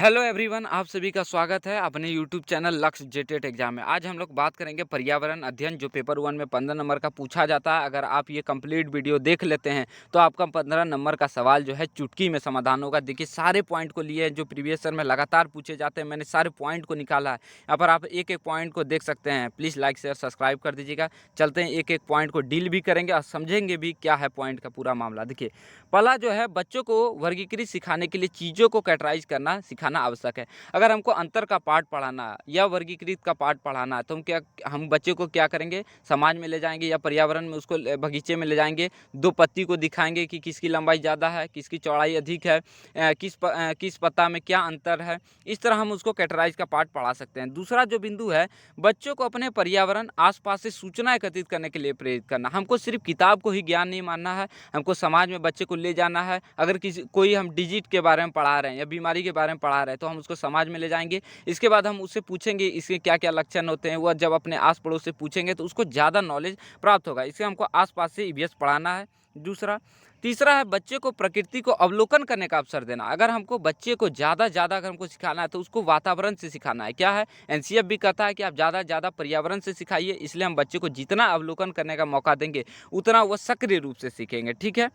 Hello everyone, आप सभी का स्वागत है अपने यूट्यूब चैनल लक्ष्य जेटेट एग्जाम में। आज हम लोग बात करेंगे पर्यावरण अध्ययन, जो पेपर 1 में 15 नंबर का पूछा जाता है। अगर आप ये कंप्लीट वीडियो देख लेते हैं तो आपका 15 नंबर का सवाल जो है चुटकी में समाधान होगा। देखिए, सारे पॉइंट को लिए जो प्रीवियस ईयर में लगातार पूछे जाते हैं, मैंने सारे पॉइंट को निकाला है। यहाँ पर आप एक एक पॉइंट को देख सकते हैं। प्लीज़ लाइक शेयर सब्सक्राइब कर दीजिएगा। चलते हैं, एक एक पॉइंट को डील भी करेंगे और समझेंगे भी क्या है पॉइंट का पूरा मामला। देखिए, पहला जो है, बच्चों को वर्गीकृत सिखाने के लिए चीज़ों को कैटेगराइज करना सिखाना आवश्यक है। अगर हमको अंतर का पाठ पढ़ाना है या वर्गीकृत का पाठ पढ़ाना है तो हम बच्चे को क्या करेंगे, समाज में ले जाएंगे या पर्यावरण में, उसको बगीचे में ले जाएंगे। दो पत्ती को दिखाएंगे कि किसकी लंबाई ज़्यादा है, किसकी चौड़ाई अधिक है, किस पत्ता में क्या अंतर है। इस तरह हम उसको कैटेगराइज का पाठ पढ़ा सकते हैं। दूसरा जो बिंदु है, बच्चों को अपने पर्यावरण आसपास से सूचना एकत्रित करने के लिए प्रेरित करना। हमको सिर्फ किताब को ही ज्ञान नहीं मानना है, हमको समाज में बच्चे को ले जाना है। अगर कोई हम डिजीज के बारे में पढ़ा रहे हैं या बीमारी के बारे में पढ़ा रहे हैं तो हम उसको समाज में ले जाएंगे। इसके बाद हम उससे पूछेंगे इसके क्या क्या लक्षण होते हैं। वह जब अपने आस पड़ोस से पूछेंगे तो उसको ज़्यादा नॉलेज प्राप्त होगा। इससे हमको आसपास से ईवीएस पढ़ाना है। दूसरा, तीसरा है, बच्चे को प्रकृति को अवलोकन करने का अवसर देना। अगर हमको बच्चे को ज़्यादा अगर हमको सिखाना है तो उसको वातावरण से सिखाना है। क्या है, एनसीएफ भी कहता है कि आप ज़्यादा पर्यावरण से सिखाइए। इसलिए हम बच्चे को जितना अवलोकन करने का मौका देंगे उतना वह सक्रिय रूप से सीखेंगे। ठीक है।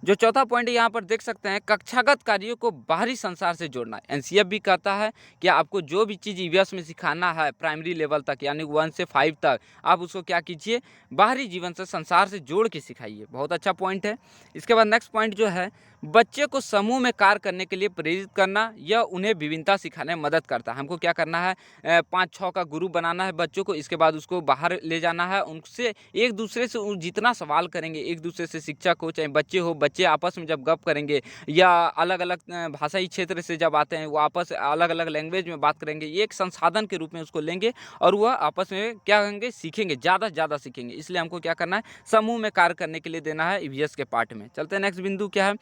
जो चौथा पॉइंट यहाँ पर देख सकते हैं, कक्षागत कार्यों को बाहरी संसार से जोड़ना। एनसीएफ भी कहता है कि आपको जो भी चीज़ ईवीएस में सिखाना है प्राइमरी लेवल तक, यानी 1 से 5 तक, आप उसको क्या कीजिए, बाहरी जीवन से, संसार से जोड़ के सिखाइए। बहुत अच्छा पॉइंट है। इसके बाद नेक्स्ट पॉइंट जो है, बच्चे को समूह में कार्य करने के लिए प्रेरित करना। यह उन्हें विभिन्नता सिखाने में मदद करता है। हमको क्या करना है, 5-6 का ग्रुप बनाना है बच्चों को। इसके बाद उसको बाहर ले जाना है, उनसे एक दूसरे से जितना सवाल करेंगे, एक दूसरे से, शिक्षक हो चाहे बच्चे हो, बच्चे आपस में जब गप करेंगे या अलग अलग भाषाई क्षेत्र से जब आते हैं, वो आपस अलग अलग लैंग्वेज में बात करेंगे। ये एक संसाधन के रूप में उसको लेंगे और वह आपस में क्या करेंगे, सीखेंगे, ज़्यादा से ज़्यादा सीखेंगे। इसलिए हमको क्या करना है, समूह में कार्य करने के लिए देना है ईवीएस के पार्ट में। चलते हैं, नेक्स्ट बिंदु क्या है,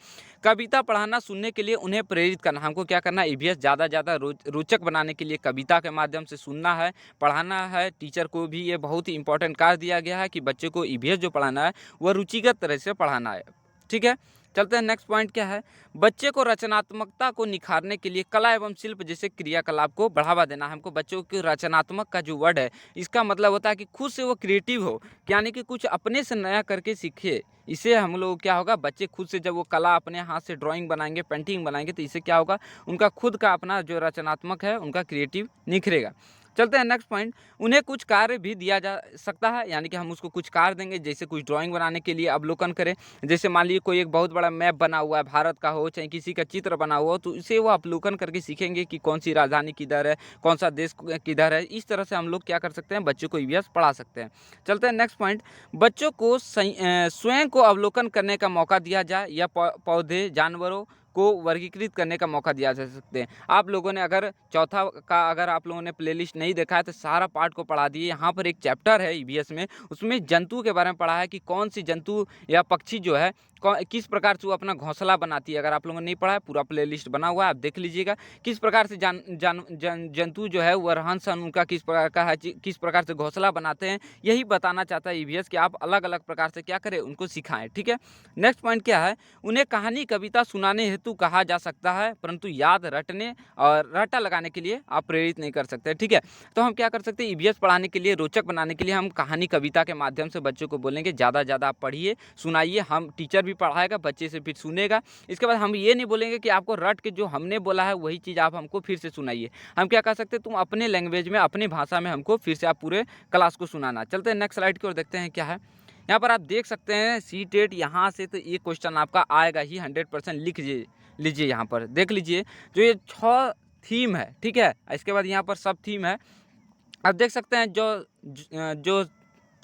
कविता पढ़ाना, सुनने के लिए उन्हें प्रेरित करना। हमको क्या करना है, ईवीएस ज़्यादा रोचक बनाने के लिए कविता के माध्यम से सुनना है, पढ़ाना है। टीचर को भी ये बहुत ही इंपॉर्टेंट कार्य दिया गया है कि बच्चे को ईवीएस जो पढ़ाना है वह रुचिगत तरह से पढ़ाना है। ठीक है। चलते हैं, नेक्स्ट पॉइंट क्या है, बच्चे को रचनात्मकता को निखारने के लिए कला एवं शिल्प जैसे क्रियाकलाप को बढ़ावा देना। हमको बच्चों की रचनात्मक का जो वर्ड है, इसका मतलब होता है कि खुद से वो क्रिएटिव हो, यानी कि कुछ अपने से नया करके सीखे। इससे हम लोग क्या होगा, बच्चे खुद से जब वो कला अपने हाथ से ड्राइंग बनाएंगे, पेंटिंग बनाएंगे, तो इससे क्या होगा, उनका खुद का अपना जो रचनात्मक है, उनका क्रिएटिव निखरेगा। चलते हैं, नेक्स्ट पॉइंट, उन्हें कुछ कार्य भी दिया जा सकता है, यानी कि हम उसको कुछ कार्य देंगे, जैसे कुछ ड्राइंग बनाने के लिए अवलोकन करें। जैसे मान लीजिए कोई एक बहुत बड़ा मैप बना हुआ है, भारत का हो चाहे किसी का चित्र बना हुआ हो, तो इसे वो अवलोकन करके सीखेंगे कि कौन सी राजधानी किधर है, कौन सा देश किधर है। इस तरह से हम लोग क्या कर सकते हैं, बच्चों को ईवीएस पढ़ा सकते हैं। चलते हैं, नेक्स्ट पॉइंट, बच्चों को स्वयं को अवलोकन करने का मौका दिया जाए या पौधे, जानवरों को वर्गीकृत करने का मौका दिया जा सकते हैं। आप लोगों ने अगर चौथा का अगर आप लोगों ने प्लेलिस्ट नहीं देखा है तो सारा पार्ट को पढ़ा दिए। यहाँ पर एक चैप्टर है ईवीएस में, उसमें जंतु के बारे में पढ़ा है कि कौन सी जंतु या पक्षी जो है किस प्रकार से वो अपना घोंसला बनाती है। अगर आप लोगों ने नहीं पढ़ा है, पूरा प्लेलिस्ट बना हुआ है, आप देख लीजिएगा। किस प्रकार से जंतु जो है वह रहन सहन उनका किस प्रकार का है, किस प्रकार से घोंसला बनाते हैं, यही बताना चाहता है ईवीएस कि आप अलग अलग प्रकार से क्या करें, उनको सिखाएं। ठीक है। नेक्स्ट पॉइंट क्या है, उन्हें कहानी कविता सुनाने हेतु कहा जा सकता है, परंतु याद रटने और रट्टा लगाने के लिए आप प्रेरित नहीं कर सकते। ठीक है। तो हम क्या कर सकते हैं, ईवीएस पढ़ाने के लिए, रोचक बनाने के लिए हम कहानी कविता के माध्यम से बच्चों को बोलेंगे ज़्यादा आप पढ़िए, सुनाइए। हम टीचर भी पढ़ाएगा, बच्चे से फिर सुनेगा। इसके बाद हम ये नहीं बोलेंगे कि आपको रट के जो हमने बोला है वही चीज़ आप हमको फिर से सुनाइए। हम क्या कर सकते हैं, तुम अपने लैंग्वेज में, अपनी भाषा में हमको फिर से आप पूरे क्लास को सुनाना। चलते हैं, नेक्स्ट स्लाइड की ओर देखते हैं क्या है। यहाँ पर आप देख सकते हैं सीटेट, यहाँ से तो ये क्वेश्चन आपका आएगा ही 100%। लिख लीजिए, यहाँ पर देख लीजिए, जो ये 6 थीम है, ठीक है। इसके बाद यहाँ पर सब थीम है, आप देख सकते हैं। जो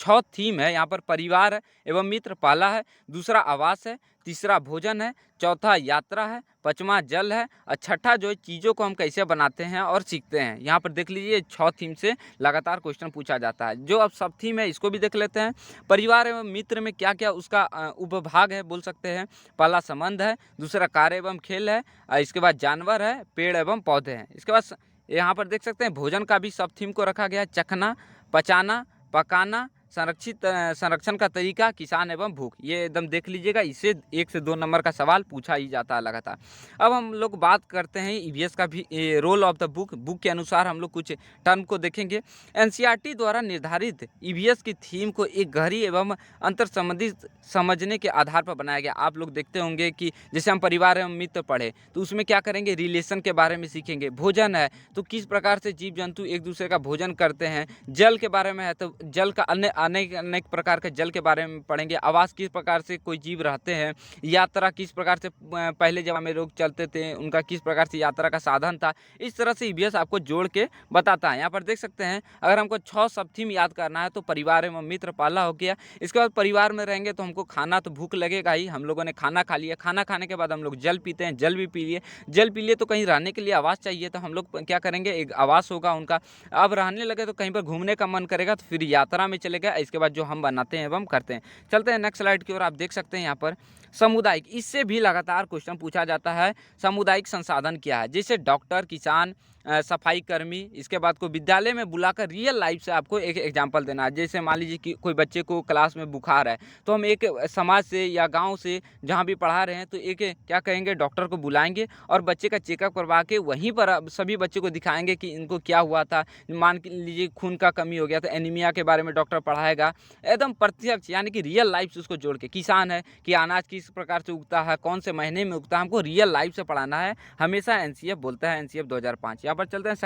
6 थीम है, यहाँ पर परिवार है एवं मित्र पहला है, दूसरा आवास है, तीसरा भोजन है, चौथा यात्रा है, पांचवा जल है और छठा जो है चीज़ों को हम कैसे बनाते हैं और सीखते हैं। यहाँ पर देख लीजिए, 6 थीम से लगातार क्वेश्चन पूछा जाता है। जो अब सब थीम है इसको भी देख लेते हैं। परिवार एवं मित्र में क्या क्या उसका उपभाग है बोल सकते हैं। पहला संबंध है, दूसरा कार्य एवं खेल है, इसके बाद जानवर है, पेड़ एवं पौधे हैं। इसके बाद यहाँ पर देख सकते हैं भोजन का भी सब थीम को रखा गया है, चखना, पचाना, पकाना, संरक्षण का तरीका, किसान एवं भूख, ये एकदम देख लीजिएगा। इससे 1 से 2 नंबर का सवाल पूछा ही जाता है लगातार। अब हम लोग बात करते हैं ईवीएस का भी रोल ऑफ द बुक के अनुसार हम लोग कुछ टर्म को देखेंगे। एनसीईआरटी द्वारा निर्धारित ईवीएस की थीम को एक गहरी एवं अंतर संबंधित समझने के आधार पर बनाया गया। आप लोग देखते होंगे कि जैसे हम परिवार एवं मित्र पढ़े तो उसमें क्या करेंगे, रिलेशन के बारे में सीखेंगे। भोजन है तो किस प्रकार से जीव जंतु एक दूसरे का भोजन करते हैं। जल के बारे में है तो जल का अनेक अनेक प्रकार के जल के बारे में पढ़ेंगे। आवास किस प्रकार से कोई जीव रहते हैं। यात्रा किस प्रकार से पहले जमाने में लोग चलते थे, उनका किस प्रकार से यात्रा का साधन था। इस तरह से ईवीएस आपको जोड़ के बताता है। यहाँ पर देख सकते हैं, अगर हमको 6 सब थीम याद करना है तो परिवार एवं मित्र पाला हो गया। इसके बाद परिवार में रहेंगे तो हमको खाना तो भूख लगेगा ही, हम लोगों ने खाना खा लिया। खाना खाने के बाद हम लोग जल पीते हैं, जल भी पी लिए। जल पी लिए तो कहीं रहने के लिए आवास चाहिए, तो हम लोग क्या करेंगे, एक आवास होगा उनका। अब रहने लगे तो कहीं पर घूमने का मन करेगा तो फिर यात्रा में चले गए। इसके बाद जो हम बनाते हैं एवं करते हैं। चलते हैं नेक्स्ट स्लाइड की ओर। आप देख सकते हैं यहाँ पर सामुदायिक, इससे भी लगातार क्वेश्चन पूछा जाता है। सामुदायिक संसाधन क्या है, जैसे डॉक्टर, किसान, सफाई कर्मी। इसके बाद को विद्यालय में बुलाकर रियल लाइफ से आपको एक एग्जांपल देना है। जैसे मान लीजिए कि कोई बच्चे को क्लास में बुखार है तो हम एक समाज से या गांव से जहां भी पढ़ा रहे हैं तो एक क्या कहेंगे, डॉक्टर को बुलाएंगे और बच्चे का चेकअप करवा के वहीं पर सभी बच्चों को दिखाएंगे कि इनको क्या हुआ था। मान लीजिए खून का कमी हो गया तो एनीमिया के बारे में डॉक्टर पढ़ाएगा, एकदम प्रत्यक्ष, यानी कि रियल लाइफ से उसको जोड़ के। किसान है कि अनाज किस प्रकार से उगता है, कौन से महीने में उगता है, हमको रियल लाइफ से पढ़ाना है। हमेशा एनसीएफ बोलता है, एनसीएफ 2005। यहाँ पर चलते हैं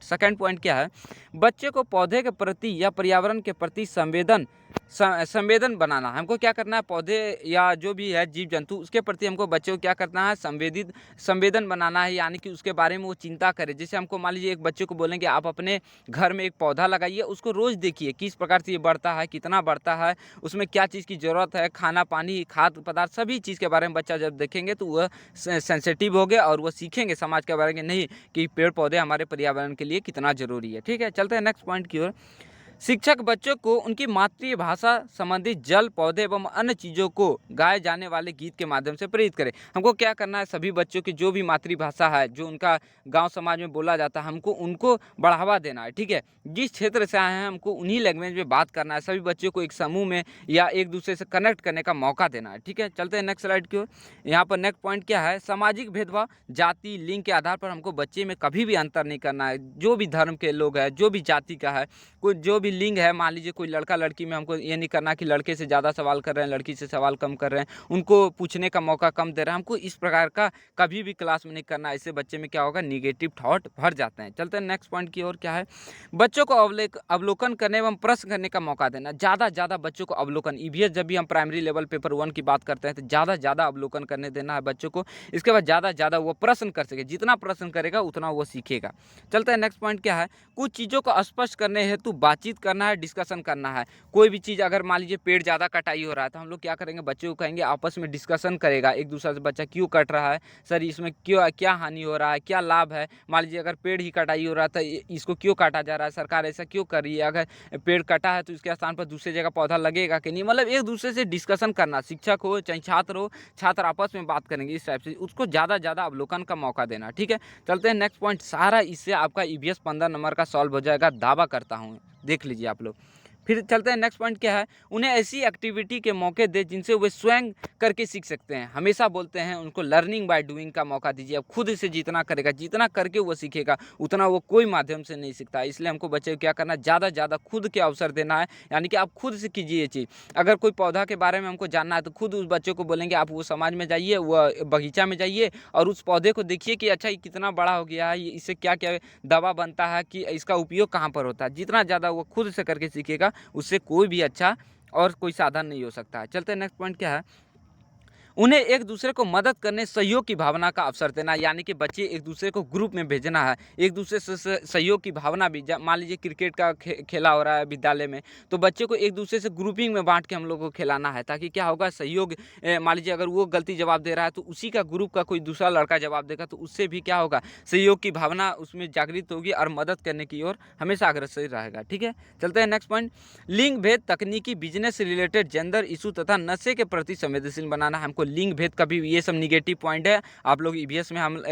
सेकंड पॉइंट क्या है, बच्चे को पौधे के प्रति या पर्यावरण के प्रति संवेदन बनाना। हमको क्या करना है, पौधे या जो भी है जीव जंतु उसके प्रति हमको बच्चे को क्या करना है, संवेदन बनाना है, यानी कि उसके बारे में वो चिंता करे। जैसे हमको मान लीजिए एक बच्चे को बोलेंगे आप अपने घर में एक पौधा लगाइए, उसको रोज़ देखिए किस प्रकार से ये बढ़ता है, कितना बढ़ता है, उसमें क्या चीज़ की ज़रूरत है, खाना पानी खाद्य पदार्थ सभी चीज़ के बारे में बच्चा जब देखेंगे तो वह सेंसिटिव हो गया और वह सीखेंगे समाज के बारे में, नहीं कि पेड़ पौधे हमारे पर्यावरण के लिए कितना जरूरी है। ठीक है, चलते हैं नेक्स्ट पॉइंट की ओर। शिक्षक बच्चों को उनकी मातृभाषा संबंधित जल, पौधे एवं अन्य चीज़ों को गाए जाने वाले गीत के माध्यम से प्रेरित करें। हमको क्या करना है, सभी बच्चों की जो भी मातृभाषा है, जो उनका गांव समाज में बोला जाता है, हमको उनको बढ़ावा देना है। ठीक है, जिस क्षेत्र से आए हैं हमको उन्हीं लैंग्वेज में बात करना है। सभी बच्चों को एक समूह में या एक दूसरे से कनेक्ट करने का मौका देना है। ठीक है, चलते हैं नेक्स्ट स्लाइड की ओर। यहाँ पर नेक्स्ट पॉइंट क्या है, सामाजिक भेदभाव, जाति, लिंग के आधार पर हमको बच्चे में कभी भी अंतर नहीं करना है। जो भी धर्म के लोग हैं, जो भी जाति का है, कोई जो भी लिंग है, मान लीजिए कोई लड़का लड़की में, हमको ये नहीं करना कि लड़के से ज़्यादा सवाल कर रहे हैं, लड़की से सवाल कम कर रहे हैं, उनको पूछने का मौका कम दे रहे हैं। हमको इस प्रकार का कभी भी क्लास में नहीं करना। इससे बच्चे में क्या होगा, निगेटिव थॉट भर जाते हैं। चलते हैं नेक्स्ट पॉइंट की ओर। क्या है, बच्चों को अवलोकन करने एवं प्रश्न करने का मौका देना। ज़्यादा बच्चों को अवलोकन, ईवीएस जब भी हम प्राइमरी लेवल पेपर 1 की बात करते हैं तो ज़्यादा अवलोकन करने देना है बच्चों को। इसके बाद ज़्यादा वो प्रश्न कर सके, जितना प्रश्न करेगा उतना वो सीखेगा। चलते हैं नेक्स्ट पॉइंट क्या है, कुछ चीज़ों को स्पष्ट करने हेतु बातचीत करना है, डिस्कशन करना है। कोई भी चीज़, अगर मान लीजिए पेड़ ज़्यादा कटाई हो रहा है तो हम लोग क्या करेंगे, बच्चे को कहेंगे, आपस में डिस्कशन करेगा एक दूसरे से, बच्चा क्यों कट रहा है, सर इसमें क्यों, क्या हानि हो रहा है, क्या लाभ है। मान लीजिए अगर पेड़ ही कटाई हो रहा है तो इसको क्यों काटा जा रहा है, सरकार ऐसा क्यों कर रही है, अगर पेड़ कटा है तो इसके स्थान पर दूसरी जगह पौधा लगेगा कि नहीं। मतलब एक दूसरे से डिस्कशन करना, शिक्षक हो चाहे छात्र हो, छात्र आपस में बात करेंगे इस टाइप से, उसको ज़्यादा अवलोकन का मौका देना। ठीक है, चलते हैं नेक्स्ट पॉइंट। सारा इससे आपका ईवीएस 15 नंबर का सॉल्व हो जाएगा, दावा करता हूँ, देख लीजिए आप लोग। फिर चलते हैं नेक्स्ट पॉइंट क्या है, उन्हें ऐसी एक्टिविटी के मौके दे जिनसे वे स्वयं करके सीख सकते हैं। हमेशा बोलते हैं उनको लर्निंग बाय डूइंग का मौका दीजिए। अब खुद से जितना करेगा, जितना करके वो सीखेगा, उतना वो कोई माध्यम से नहीं सीखता। इसलिए हमको बच्चे को क्या करना है, ज़्यादा खुद के अवसर देना है, यानी कि आप खुद से कीजिए ये चीज़। अगर कोई पौधा के बारे में हमको जानना है तो खुद उस बच्चे को बोलेंगे, आप वो समाज में जाइए, वो बगीचा में जाइए और उस पौधे को देखिए कि अच्छा ये कितना बड़ा हो गया है, इससे क्या क्या दवा बनता है, कि इसका उपयोग कहाँ पर होता है। जितना ज़्यादा वो खुद से करके सीखेगा, उससे कोई भी अच्छा और कोई साधन नहीं हो सकता है। चलते हैं नेक्स्ट पॉइंट क्या है, उन्हें एक दूसरे को मदद करने, सहयोग की भावना का अवसर देना। यानी कि बच्चे एक दूसरे को ग्रुप में भेजना है, एक दूसरे से सहयोग की भावना भी। मान लीजिए क्रिकेट का खेला हो रहा है विद्यालय में, तो बच्चे को एक दूसरे से ग्रुपिंग में बांट के हम लोग को खिलाना है, ताकि क्या होगा, सहयोग। मान लीजिए अगर वो गलती जवाब दे रहा है तो उसी का ग्रुप का कोई दूसरा लड़का जवाब देगा, तो उससे भी क्या होगा, सहयोग की भावना उसमें जागृत होगी और मदद करने की ओर हमेशा अग्रसर रहेगा। ठीक है, चलते हैं नेक्स्ट पॉइंट। लिंग भेद, तकनीकी, बिजनेस से रिलेटेड, जेंडर इशू तथा नशे के प्रति संवेदनशील बनाना। हमको लिंग भेद का भी ये सब निगेटिव पॉइंट है। आप लोग ईवीएस में हम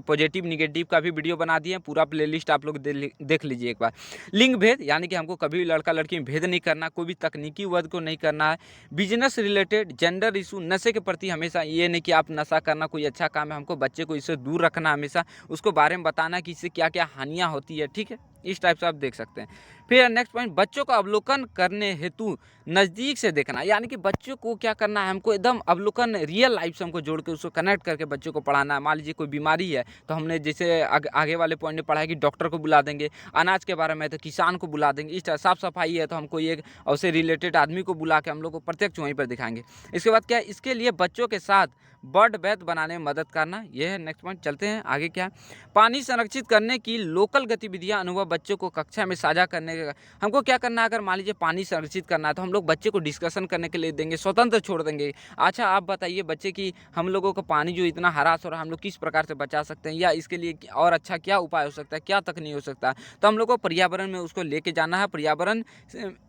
पॉजिटिव निगेटिव का भी वीडियो बना दिए, पूरा प्लेलिस्ट आप लोग देख लीजिए एक बार। लिंग भेद यानी कि हमको कभी भी लड़का लड़की में भेद नहीं करना, कोई भी तकनीकी वर्ग को नहीं करना है। बिजनेस रिलेटेड जेंडर इशू, नशे के प्रति हमेशा ये नहीं कि आप नशा करना कोई अच्छा काम है, हमको बच्चे को इससे दूर रखना, हमेशा उसको बारे में बताना कि इससे क्या क्या हानियाँ होती है, ठीक है। इस टाइप से आप देख सकते हैं। फिर नेक्स्ट पॉइंट, बच्चों का अवलोकन करने हेतु नज़दीक से देखना, यानी कि बच्चों को क्या करना है, हमको एकदम अवलोकन रियल लाइफ से हमको जोड़ के उसको कनेक्ट करके बच्चों को पढ़ाना है। मान लीजिए कोई बीमारी है तो हमने जैसे आगे वाले पॉइंट में पढ़ा है कि डॉक्टर को बुला देंगे, अनाज के बारे में है तो किसान को बुला देंगे, इस तरह साफ सफाई है तो हमको एक उससे रिलेटेड आदमी को बुला के हम लोग को प्रत्यक्ष वहीं पर दिखाएंगे। इसके बाद क्या है, इसके लिए बच्चों के साथ बर्ड बैथ बनाने में मदद करना, यह है नेक्स्ट पॉइंट। चलते हैं आगे। क्या पानी संरक्षित करने की लोकल गतिविधियां अनुभव बच्चों को कक्षा में साझा करने का, हमको क्या करना है, अगर मान लीजिए पानी संरक्षित करना है तो हम लोग बच्चे को डिस्कशन करने के लिए देंगे, स्वतंत्र छोड़ देंगे। अच्छा आप बताइए बच्चे की हम लोगों को पानी जो इतना हरास हो रहा है हम लोग किस प्रकार से बचा सकते हैं, या इसके लिए और अच्छा क्या उपाय हो सकता है, क्या तकनीक हो सकता है। तो हम लोग को पर्यावरण में उसको लेके जाना है, पर्यावरण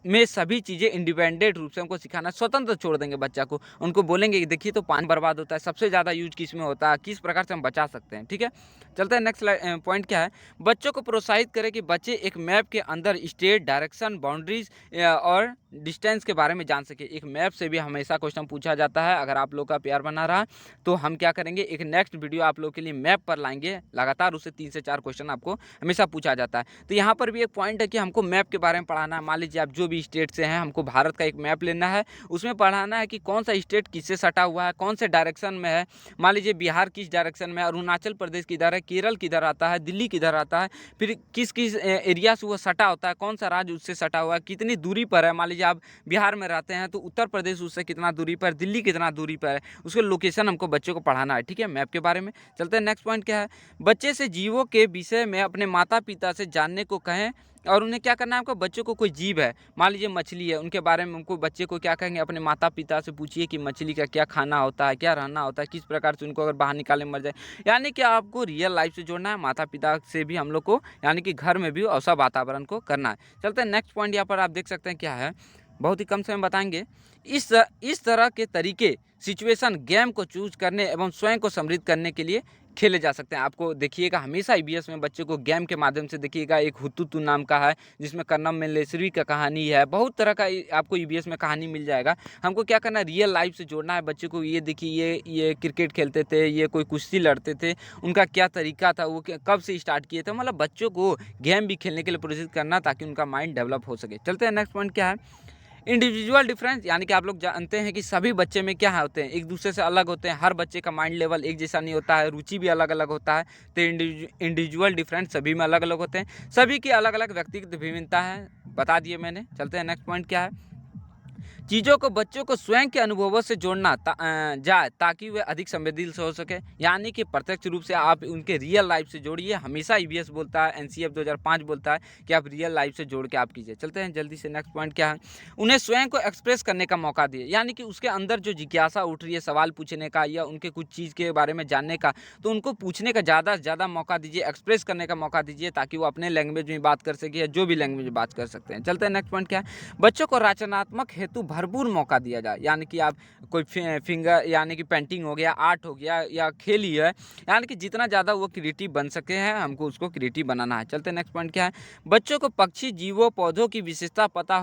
में सभी चीज़ें इंडिपेंडेंट रूप से हमको सिखाना, स्वतंत्र छोड़ देंगे बच्चा को, उनको बोलेंगे कि देखिए तो पानी बर्बाद होता है, सबसे ज़्यादा यूज किस में होता है, किस प्रकार से हम बचा सकते हैं, ठीक है। चलते हैं नेक्स्ट पॉइंट। क्या है, बच्चों को प्रोत्साहित करें कि बच्चे एक मैप के अंदर स्टेट, डायरेक्शन, बाउंड्रीज और डिस्टेंस के बारे में जान सके। एक मैप से भी हमेशा क्वेश्चन पूछा जाता है। अगर आप लोग का प्यार बना रहा तो हम क्या करेंगे, एक नेक्स्ट वीडियो आप लोग के लिए मैप पर लाएंगे, लगातार उससे 3 से 4 क्वेश्चन आपको हमेशा पूछा जाता है। तो यहाँ पर भी एक पॉइंट है कि हमको मैप के बारे में पढ़ाना है। मान लीजिए आप जो भी स्टेट से हैं, हमको भारत का एक मैप लेना है, उसमें पढ़ाना है कि कौन सा स्टेट किससे सटा हुआ है, कौन से डायरेक्शन में है। मान लीजिए बिहार किस डायरेक्शन में है, अरुणाचल प्रदेश किधर है, केरल किधर आता है, दिल्ली किधर आता है, फिर किस किस एरिया से वो सटा होता है, कौन सा राज्य उससे सटा हुआ है, कितनी दूरी पर है। मान लीजिए आप बिहार में रहते हैं तो उत्तर प्रदेश उससे कितना दूरी पर, दिल्ली कितना दूरी पर है, उसके लोकेशन हमको बच्चों को पढ़ाना है, ठीक है, मैप के बारे में। चलते हैं नेक्स्ट पॉइंट। क्या है, बच्चे से जीवों के विषय में अपने माता पिता से जानने को कहें, और उन्हें क्या करना है, आपको बच्चों को कोई जीव है, मान लीजिए मछली है, उनके बारे में उनको बच्चे को क्या कहेंगे, अपने माता पिता से पूछिए कि मछली का क्या खाना होता है, क्या रहना होता है, किस प्रकार से उनको अगर बाहर निकाले मर जाए। यानी कि आपको रियल लाइफ से जोड़ना है, माता पिता से भी हम लोग को, यानी कि घर में भी ऐसा वातावरण को करना है। चलते हैं नेक्स्ट पॉइंट। यहाँ पर आप देख सकते हैं क्या है, बहुत ही कम समय बताएंगे। इस तरह के तरीके सिचुएशन गेम को चूज करने एवं स्वयं को समृद्ध करने के लिए खेले जा सकते हैं। आपको देखिएगा हमेशा ईवीएस में बच्चे को गेम के माध्यम से देखिएगा। एक हुतुतु नाम का है जिसमें कन्नम मल्लेश्वरी का कहानी है, बहुत तरह का आपको ईवीएस में कहानी मिल जाएगा। हमको क्या करना है, रियल लाइफ से जोड़ना है बच्चे को। ये देखिए ये क्रिकेट खेलते थे, ये कोई कुश्ती लड़ते थे, उनका क्या तरीका था, वो कब से स्टार्ट किए थे, मतलब बच्चों को गेम भी खेलने के लिए प्रेरित करना ताकि उनका माइंड डेवलप हो सके। चलते हैं नेक्स्ट पॉइंट। क्या है, इंडिविजुअल डिफरेंस, यानी कि आप लोग जानते हैं कि सभी बच्चे में क्या होते हैं, एक दूसरे से अलग होते हैं। हर बच्चे का माइंड लेवल एक जैसा नहीं होता है, रुचि भी अलग अलग होता है। तो इंडिविजुअल डिफरेंस सभी में अलग अलग होते हैं, सभी की अलग अलग व्यक्तिगत विभिन्नता है, बता दिए मैंने। चलते हैं नेक्स्ट पॉइंट। क्या है, चीज़ों को बच्चों को स्वयं के अनुभवों से जोड़ना जाए ताकि वे अधिक संवेदनशील हो सके, यानी कि प्रत्यक्ष रूप से आप उनके रियल लाइफ से जोड़िए। हमेशा ईवीएस बोलता है, एनसीएफ 2005 बोलता है कि आप रियल लाइफ से जोड़ के आप कीजिए। चलते हैं जल्दी से नेक्स्ट पॉइंट। क्या है, उन्हें स्वयं को एक्सप्रेस करने का मौका दिए, यानी कि उसके अंदर जो जिज्ञासा उठ रही है सवाल पूछने का या उनके कुछ चीज़ के बारे में जानने का, तो उनको पूछने का ज़्यादा से ज़्यादा मौका दीजिए, एक्सप्रेस करने का मौका दीजिए ताकि वो अपने लैंग्वेज में बात कर सके या जो भी लैंग्वेज में बात कर सकते हैं। चलते हैं नेक्स्ट पॉइंट। क्या है, बच्चों को रचनात्मक हेतु भरपूर मौका दिया जाए, यानी कि आप कोई फिंगर यानी कि पेंटिंग हो गया, आर्ट हो गया या खेल ही है, यानी कि जितना ज़्यादा वो क्रिएटिव बन सके हैं हमको उसको क्रिएटिव बनाना है। चलते नेक्स्ट पॉइंट। क्या है, बच्चों को पक्षी, जीवों, पौधों की विशेषता पता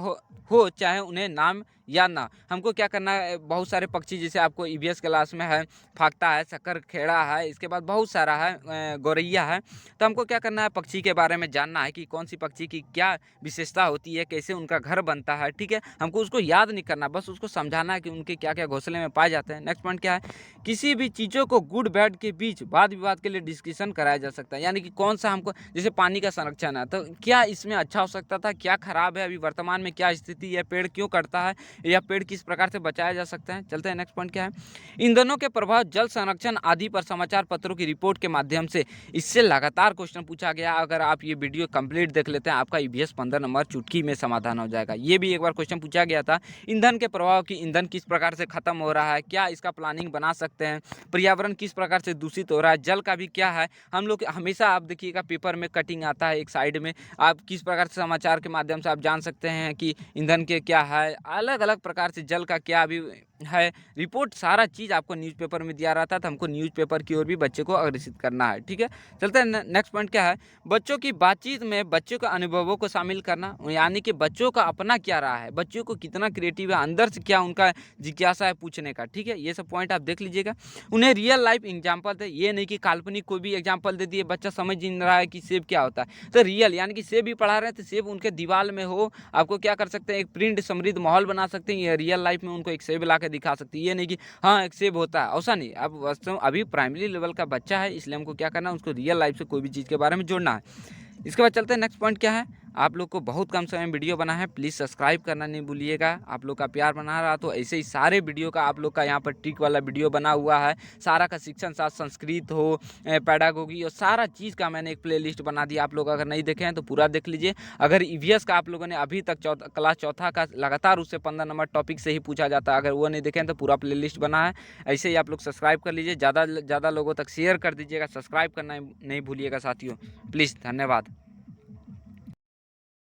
हो चाहे उन्हें नाम या ना। हमको क्या करना है, बहुत सारे पक्षी जैसे आपको ईवीएस क्लास में है, फाख्ता है, शक्कर खेड़ा है, इसके बाद बहुत सारा है, गौरैया है। तो हमको क्या करना है, पक्षी के बारे में जानना है कि कौन सी पक्षी की क्या विशेषता होती है, कैसे उनका घर बनता है, ठीक है। हमको उसको याद नहीं करना, बस उसको समझाना है कि उनके क्या क्या घोंसले में पाए जाते हैं। Next point. क्या है, किसी भी चीज़ों को गुड बैड के बीच वाद विवाद के लिए डिस्कशन कराया जा सकता है, यानी कि कौन सा हमको, जैसे पानी का संरक्षण है तो क्या इसमें अच्छा हो सकता था, क्या खराब है, अभी वर्तमान में क्या स्थिति है, पेड़ क्यों कटता है या पेड़ किस प्रकार से बचाया जा सकता है। चलते हैं नेक्स्ट पॉइंट। क्या है, ईंधनों के प्रभाव, जल संरक्षण आदि पर समाचार पत्रों की रिपोर्ट के माध्यम से इससे लगातार क्वेश्चन पूछा गया। अगर आप ये वीडियो कंप्लीट देख लेते हैं आपका ईवीएस 15 नंबर चुटकी में समाधान हो जाएगा। ये भी एक बार क्वेश्चन पूछा गया था, ईंधन के प्रभाव की, ईंधन किस प्रकार से खत्म हो रहा है, क्या इसका प्लानिंग बना सकते हैं, पर्यावरण किस प्रकार से दूषित हो रहा है, जल का भी क्या है। हम लोग हमेशा आप देखिएगा पेपर में कटिंग आता है एक साइड में, आप किस प्रकार से समाचार के माध्यम से आप जान सकते हैं कि ईंधन के क्या है, अलग अलग प्रकार से जल का क्या अभी है रिपोर्ट, सारा चीज़ आपको न्यूज़पेपर में दिया रहता है। तो हमको न्यूज़पेपर की ओर भी बच्चे को अग्रसित करना है। ठीक है, चलते हैं नेक्स्ट पॉइंट क्या है, बच्चों की बातचीत में बच्चों के अनुभवों को शामिल करना, यानी कि बच्चों का अपना क्या रहा है, बच्चों को कितना क्रिएटिव है, अंदर से क्या उनका जिज्ञासा है पूछने का। ठीक है, ये सब पॉइंट आप देख लीजिएगा। उन्हें रियल लाइफ एग्जाम्पल दे, ये नहीं कि काल्पनिक कोई भी एग्जाम्पल दे दिए, बच्चा समझ नहीं रहा है कि सेब क्या होता है, तो रियल यानी कि सेब भी पढ़ा रहे हैं तो सेब उनके दीवार में हो, आपको क्या कर सकते हैं, एक प्रिंट समृद्ध माहौल बना सकते हैं, ये रियल लाइफ में उनको एक सेब ला के दिखा सकते हैं। ये नहीं कि हाँ एक सेब होता है, ऐसा नहीं। अब वास्तव अभी प्राइमरी लेवल का बच्चा है, इसलिए हमको क्या करना है, उसको रियल लाइफ से कोई भी चीज़ के बारे में जोड़ना है। इसके बाद चलते हैं नेक्स्ट पॉइंट क्या है, आप लोग को बहुत कम समय में वीडियो बना है, प्लीज़ सब्सक्राइब करना नहीं भूलिएगा। आप लोग का प्यार बना रहा तो ऐसे ही सारे वीडियो का आप लोग का यहाँ पर ट्रिक वाला वीडियो बना हुआ है, सारा का शिक्षण शास्त्र, संस्कृत हो, पैडागोगी और सारा चीज़ का मैंने एक प्लेलिस्ट बना दिया। आप लोग अगर नहीं देखे हैं तो पूरा देख लीजिए। अगर ईवीएस का आप लोगों ने अभी तक क्लास चौथा का लगातार उससे 15 नंबर टॉपिक से ही पूछा जाता है, अगर वो नहीं देखें तो पूरा प्लेलिस्ट बना है। ऐसे ही आप लोग सब्सक्राइब कर लीजिए, ज़्यादा लोगों तक शेयर कर दीजिएगा, सब्सक्राइब करना नहीं भूलिएगा साथियों, प्लीज़। धन्यवाद।